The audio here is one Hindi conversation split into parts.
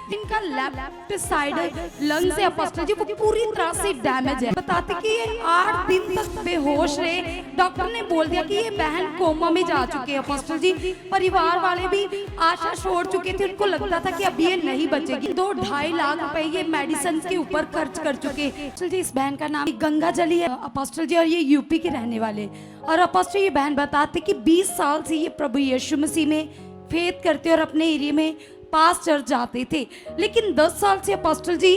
इनका लेफ्ट साइड लंग से अपोस्टल जी वो पूरी तरह से डैमेज है। बताते कि ये 8 दिन तक बेहोश रहे। डॉक्टर ने बोल दिया कि ये बहन कोमा में जा चुके हैं अपोस्टल जी। परिवार वाले भी आशा छोड़ चुके थे, उनको लगता था कि अब ये नहीं बचेगी। 2-2.5 लाख रुपए ये मेडिसिन के ऊपर खर्च कर चुके। अपोस्टल जी इस बहन का नाम गंगा जली है अपोस्टल जी, और ये यूपी के रहने वाले। और अपोस्टल ये बहन बताते कि 20 साल से ये प्रभु यीशु मसीह में फेथ करते और अपने एरिया में पास चर्च जाते थे, लेकिन 10 साल से अपोस्टल जी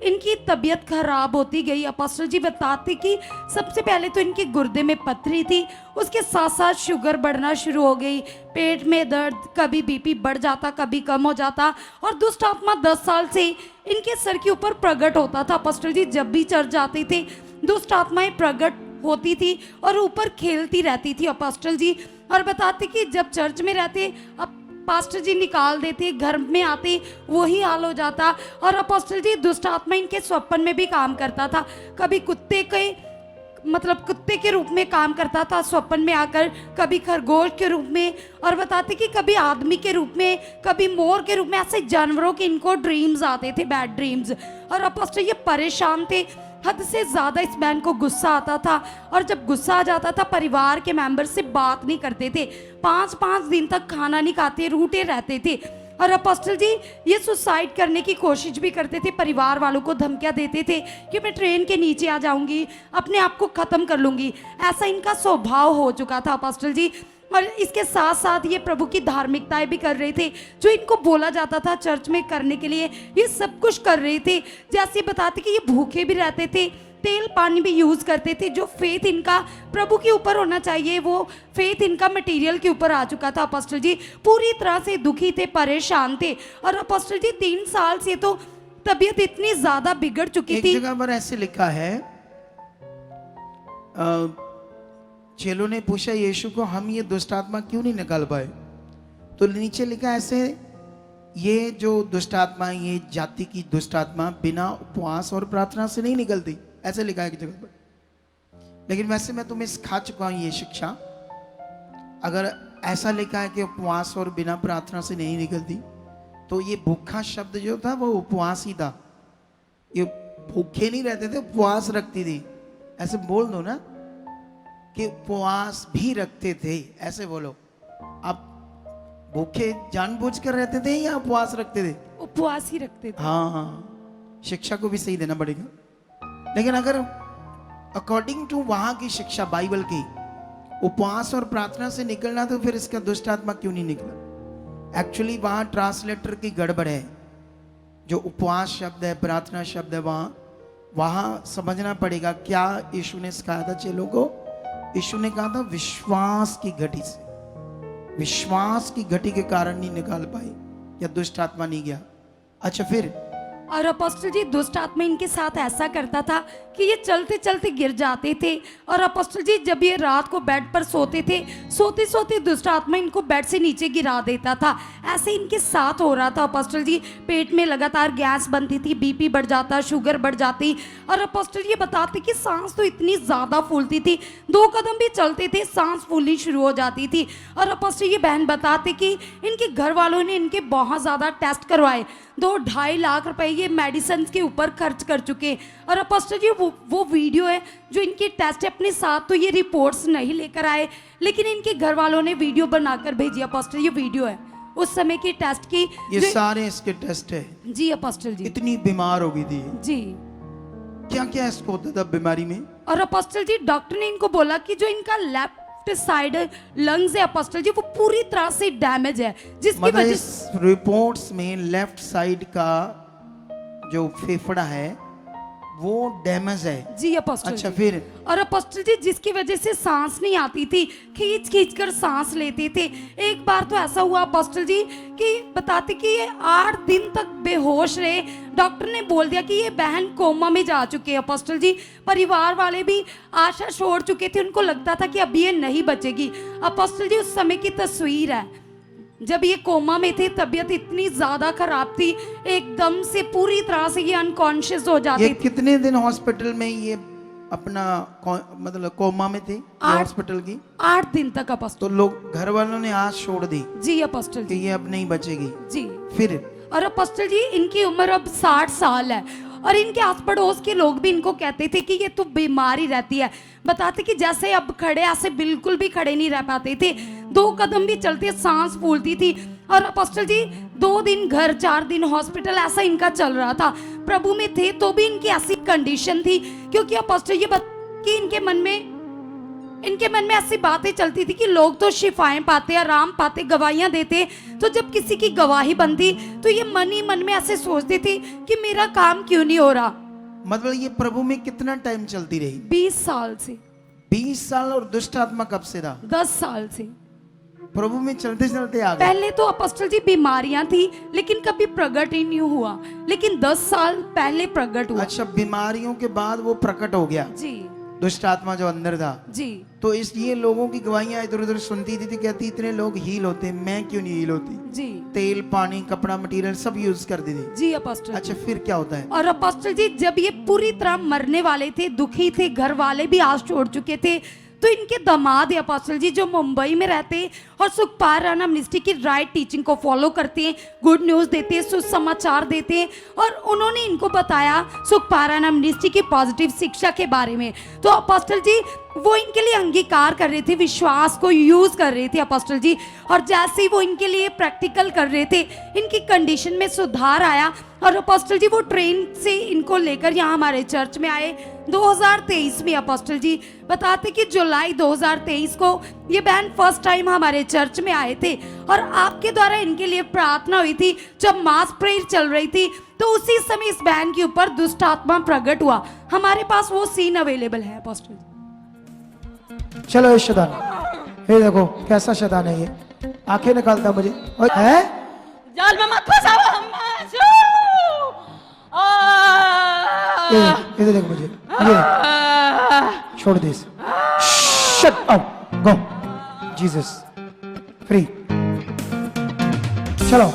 इनकी तबीयत खराब होती गई। अपोस्टल जी बताते कि सबसे पहले तो इनके गुर्दे में पथरी थी, उसके साथ साथ शुगर बढ़ना शुरू हो गई, पेट में दर्द, कभी बीपी बढ़ जाता कभी कम हो जाता, और दुष्ट आत्मा 10 साल से इनके सर के ऊपर प्रकट होता था। अपोस्टल जी जब भी चर्च जाते थे दुष्ट आत्माएं प्रकट होती थी और ऊपर खेलती रहती थी अपोस्टल जी। और बताते कि जब चर्च में रहते अब पास्टर जी निकाल देते, घर में आते वही हाल हो जाता। और अपोस्टल जी दुष्ट आत्मा इनके स्वप्न में भी काम करता था, कभी कुत्ते के रूप में काम करता था स्वप्न में आकर, कभी खरगोश के रूप में, और बताते कि कभी आदमी के रूप में, कभी मोर के रूप में, ऐसे जानवरों के इनको ड्रीम्स आते थे, बैड ड्रीम्स। और अपोस्टल ये परेशान थे, हद से ज़्यादा इस बहन को गुस्सा आता था, और जब गुस्सा आ जाता था परिवार के मेंबर से बात नहीं करते थे, 5-5 दिन तक खाना नहीं खाते, रूठे रहते थे। और अपोस्टल जी ये सुसाइड करने की कोशिश भी करते थे, परिवार वालों को धमकियां देते थे कि मैं ट्रेन के नीचे आ जाऊंगी, अपने आप को ख़त्म कर लूंगी। ऐसा इनका स्वभाव हो चुका था अपोस्टल जी। और इसके साथ साथ ये प्रभु की धार्मिकताएं भी कर रहे थे, जो इनको बोला जाता था चर्च में करने के लिए, ये सब कुछ कर रहे थे। जैसे बताते कि ये भूखे भी रहते थे, तेल पानी भी यूज़ करते थे। जो फेथ इनका प्रभु के ऊपर होना चाहिए वो फेथ इनका मटेरियल के ऊपर आ चुका था अपोस्टल जी। पूरी तरह से दुखी थे, परेशान थे। और अपोस्टल जी 3 साल से तो तबीयत इतनी ज़्यादा बिगड़ चुकी थी। एक जगह पर ऐसे लिखा है, चेलों ने पूछा यीशु को, हम ये दुष्ट आत्मा क्यों नहीं निकाल पाए? तो नीचे लिखा ऐसे, ये जो दुष्ट आत्मा, ये जाति की दुष्ट आत्मा बिना उपवास और प्रार्थना से नहीं निकलती, ऐसे लिखा है एक जगह पर। लेकिन वैसे मैं तुम्हें सिखा चुका हूं ये शिक्षा। अगर ऐसा लिखा है कि उपवास और बिना प्रार्थना से नहीं निकलती, तो ये भूखा शब्द जो था वो उपवास ही था। ये भूखे नहीं रहते थे, उपवास रखती थी। ऐसे बोल दो ना कि उपवास भी रखते थे, ऐसे बोलो। आप भूखे जानबूझकर रहते थे या उपवास रखते थे? उपवास ही रखते थे। हाँ, शिक्षा को भी सही देना पड़ेगा। लेकिन अगर अकॉर्डिंग टू वहां की शिक्षा बाइबल की उपवास और प्रार्थना से निकलना, तो फिर इसका दुष्ट आत्मा क्यों नहीं निकला? एक्चुअली वहां ट्रांसलेटर की गड़बड़ है। जो उपवास शब्द है, प्रार्थना शब्द है, वहां समझना पड़ेगा क्या यीशु ने सिखाया था चेलों को। यीशु ने कहा था विश्वास की घटी से, विश्वास की घटी के कारण नहीं निकाल पाई, या दुष्ट आत्मा नहीं गया। अच्छा फिर और अपोस्टल जी दुष्ट आत्मा इनके साथ ऐसा करता था कि ये चलते चलते गिर जाते थे। और अपोस्टल जी जब ये रात को बेड पर सोते थे, सोते सोते दुष्ट आत्मा इनको बेड से नीचे गिरा देता था। ऐसे इनके साथ हो रहा था अपोस्टल जी। पेट में लगातार गैस बनती थी, बीपी बढ़ जाता, शुगर बढ़ जाती। और अपोस्टल ये बताते कि सांस तो इतनी ज़्यादा फूलती थी, 2 कदम भी चलते थे सांस फूलनी शुरू हो जाती थी। और अपोस्टल ये बहन बताते कि इनके घर वालों ने इनके बहुत ज़्यादा टेस्ट करवाए, 2-2.5 लाख रुपए ये मेडिसिन के ऊपर खर्च कर चुके। और अपोस्टल जी वो वीडियो है जो इनके टेस्ट है, अपने साथ तो ये रिपोर्ट्स नहीं लेकर आए, लेकिन इनके घर वालों ने वीडियो बनाकर भेजी। अपोस्टल ये वीडियो है उस समय की टेस्ट की, ये सारे इसके टेस्ट है। जी अपोस्टल जी। इतनी बीमार हो गई थी जी, क्या क्या इसको होता था बीमारी में। और अपोस्टल जी डॉक्टर ने इनको बोला कि जो इनका लेफ्ट साइड लंग्स है अपोस्टल जी वो पूरी तरह से डैमेज है, जिसकी मतलब वजह इस रिपोर्ट्स में लेफ्ट साइड का जो फेफड़ा है वो डैमेज है। जी अपोस्टल। अच्छा जी। फिर और अपोस्टल जी जिसकी वजह से सांस नहीं आती थी, खींच खींच कर सांस लेते थे। एक बार तो ऐसा हुआ अपोस्टल जी कि बताते कि ये 8 दिन तक बेहोश रहे। डॉक्टर ने बोल दिया कि ये बहन कोमा में जा चुके हैं अपोस्टल जी। परिवार वाले भी आशा छोड़ चुके थे, उनको लगता था कि अब ये नहीं बचेगी। अपोस्टल जी उस समय की तस्वीर है जब ये कोमा में थे, तबीयत इतनी ज्यादा खराब थी, एकदम से पूरी तरह से ये अनकॉन्शियस हो जाते ये कितने दिन हॉस्पिटल में ये अपना मतलब कोमा में थे हॉस्पिटल की? 8 दिन तक अपोस्टल। तो लोग घर वालों ने आस छोड़ दी जी अपोस्टल कि जी। ये अब नहीं बचेगी। जी फिर और अपोस्टल जी इनकी उम्र अब 60 साल है और इनके आस पड़ोस के लोग भी इनको कहते थे कि ये तो बीमारी रहती है। बताते कि जैसे अब खड़े ऐसे बिल्कुल भी खड़े नहीं रह पाते थे, 2 कदम भी चलते सांस फूलती थी। और अपोस्टल जी 2 दिन घर 4 दिन हॉस्पिटल ऐसा इनका चल रहा था। प्रभु में थे तो भी इनकी ऐसी कंडीशन थी, क्योंकि अपोस्टल जी कि इनके मन में ऐसी बातें चलती थी कि लोग तो शिफाएं पाते, आराम पाते, गवाहियां देते, तो जब किसी की गवाही बनती तो ये मन ही मन में ऐसे सोचते थे कि मेरा काम क्यों नहीं हो रहा। मतलब ये प्रभु में कितना टाइम चलती रही? 20 साल से। 20 साल। और दुष्ट आत्मा कब से था? 10 साल से। प्रभु में चलते चलते आ गए। पहले तो अपोस्टल जी बीमारियां थी लेकिन कभी प्रकट ही नहीं हुआ, लेकिन 10 साल पहले प्रकट हुआ। अच्छा, बीमारियों के बाद वो प्रकट हो गया जी, दुष्ट आत्मा जो अंदर था जी। तो इसलिए लोगों की गवाहियां इधर उधर सुनती थी, कहती इतने लोग हील होते, मैं क्यों नहीं हील होती? जी। तेल, पानी, कपड़ा, मटेरियल सब यूज करती थी। जी अपोस्टल। अच्छा, फिर क्या होता है? और अपोस्टल जी जब ये पूरी तरह मरने वाले थे, दुखी थे, घर वाले भी आस छोड़ चुके थे, तो इनके दामाद अपोस्टल जी जो मुंबई में रहते और सुखपाल राणा मिनिस्ट्री की राइट टीचिंग को फॉलो करते हैं, गुड न्यूज देते हैं, सुसमाचार देते हैं, और उन्होंने इनको बताया सुखपाल राणा मिनिस्ट्री की पॉजिटिव शिक्षा के बारे में। तो अपोस्टल जी वो इनके लिए अंगीकार कर रहे थे, विश्वास को यूज कर रहे थे अपोस्टल जी। और जैसे ही वो इनके लिए प्रैक्टिकल कर रहे थे, इनकी कंडीशन में सुधार आया और अपोस्टल जी वो ट्रेन से इनको लेकर यहाँ हमारे चर्च में आए 2023 में। अपोस्टल जी बताते कि जुलाई 2023 को ये बहन फर्स्ट टाइम हमारे चर्च में आए थे और आपके द्वारा इनके लिए प्रार्थना हुई थी। जब मास प्रेयर चल रही थी तो उसी समय इस बहन के ऊपर दुष्ट आत्मा प्रकट हुआ। हमारे पास वो सीन अवेलेबल है अपोस्टल। चलो ये शैतान, ये देखो कैसा शैतान है, ये आंखें निकालता मुझे है। जाल में मत फंसाओ अम्मा। इधर देख मुझे, ये छोड़ दे इसे। शट अप, गो जीसस फ्री। चलो।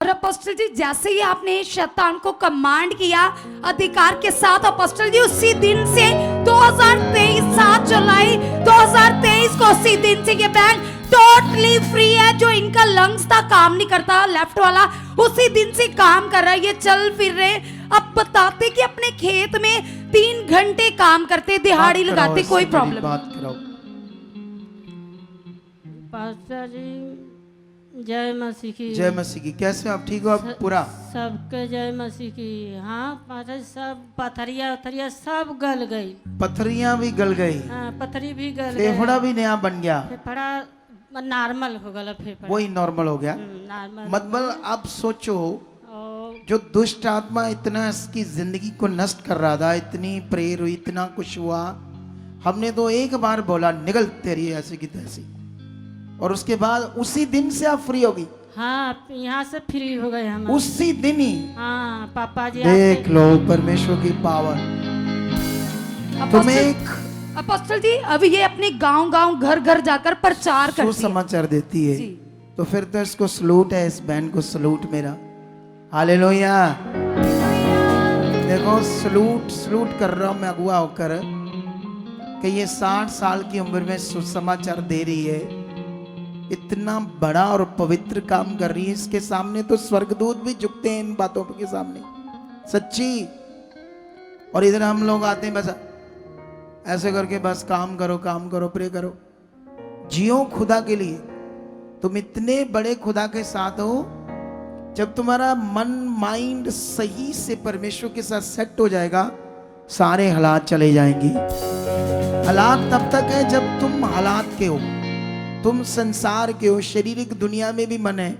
और अपोस्टल जी जैसे ही आपने शैतान को कमांड किया अधिकार के साथ अपोस्टल जी, उसी दिन से 2023 7 जुलाई 2023 को उसी दिन से ये बहन टोटली फ्री है। जो इनका लंग्स था काम नहीं करता लेफ्ट वाला, उसी दिन से काम कर रहा है, ये चल फिर रहे। अब बताते कि अपने खेत में 3 घंटे काम करते, दिहाड़ी लगाते, कोई प्रॉब्लम। बात कराओ। पास्टर जी जय मसीह की। जय मसीह की। कैसे आप ठीक हो? आप पूरा सबके जय मसीह की। हाँ पास्टर, सब पथरिया सब गल गई। पथरियां भी गल गई। हाँ, पथरी भी गल गई, फेफड़ा भी नया बन गया। फेफड़ा नॉर्मल हो गया, फेफड़ा वही नॉर्मल हो गया। नॉर्मल। मतलब आप सोचो, और जो दुष्ट आत्मा इतना इसकी जिंदगी को नष्ट कर रहा था, इतनी प्रेयर हुई, इतना कुछ हुआ, हमने तो एक बार बोला निकल तेरी ऐसी की तैसी, और उसके बाद उसी दिन से आप फ्री होगी। हाँ, यहाँ से फ्री हो गए हम उसी दिन ही। हाँ पापा जी देख लो परमेश्वर की पावर। तुम्हें एक अपोस्टल जी अब ये अपने गांव घर घर जाकर प्रचार करती है, सुसमाचार देती है। जी। तो फिर तो इसको सलूट है, इस बहन को सलूट मेरा। हालेलुया। देखो सलूट कर रहा हूं मैं अगुआ होकर कि ये 60 साल की उम्र में सुसमाचार दे रही है, इतना बड़ा और पवित्र काम कर रही है। इसके सामने तो स्वर्गदूत भी झुकते हैं इन बातों के सामने, सच्ची। और इधर हम लोग आते हैं बस ऐसे करके, बस काम करो प्रे करो, जियो खुदा के लिए। तुम इतने बड़े खुदा के साथ हो, जब तुम्हारा मन माइंड सही से परमेश्वर के साथ सेट हो जाएगा, सारे हालात चले जाएंगे। हालात तब तक है जब तुम हालात के हो, तुम संसार के हो, शारीरिक दुनिया में भी मन है।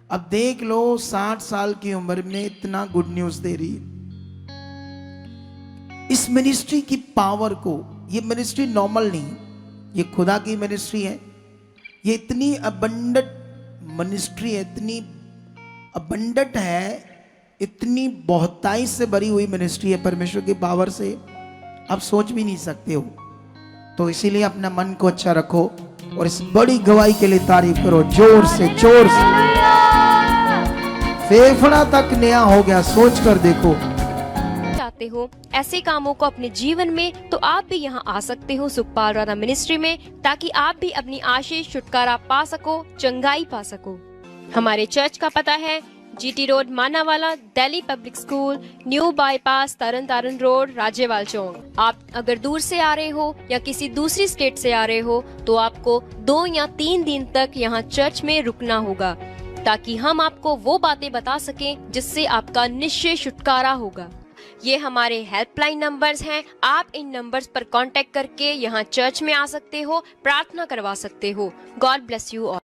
अब देख लो 60 साल की उम्र में इतना गुड न्यूज दे रही है। इस मिनिस्ट्री की पावर को, ये मिनिस्ट्री नॉर्मल नहीं, ये खुदा की मिनिस्ट्री है। ये इतनी अबंडंट मिनिस्ट्री है, इतनी अबंडंट है, इतनी बहुताई से भरी हुई मिनिस्ट्री है परमेश्वर की पावर से, आप सोच भी नहीं सकते हो। तो इसीलिए अपना मन को अच्छा रखो और इस बड़ी गवाही के लिए तारीफ करो, जोर से जोर से। फेफड़ा तक नया हो गया, सोच कर देखो। चाहते हो ऐसे कामों को अपने जीवन में, तो आप भी यहाँ आ सकते हो सुखपाल राणा मिनिस्ट्री में, ताकि आप भी अपनी आशीष छुटकारा पा सको, चंगाई पा सको। हमारे चर्च का पता है GT road Manawala, Delhi public school, new bypass, Tarn Taran road, Rajyawal Chowk. आप अगर दूर से आ रहे हो या किसी दूसरी स्टेट से आ रहे हो तो आपको 2 या 3 दिन तक यहाँ चर्च में रुकना होगा, ताकि हम आपको वो बातें बता सकें जिससे आपका निश्चय छुटकारा होगा। ये हमारे हेल्पलाइन नंबर्स हैं। आप इन नंबर्स पर कांटेक्ट करके यहाँ चर्च में आ सकते हो, प्रार्थना करवा सकते हो। God bless you all.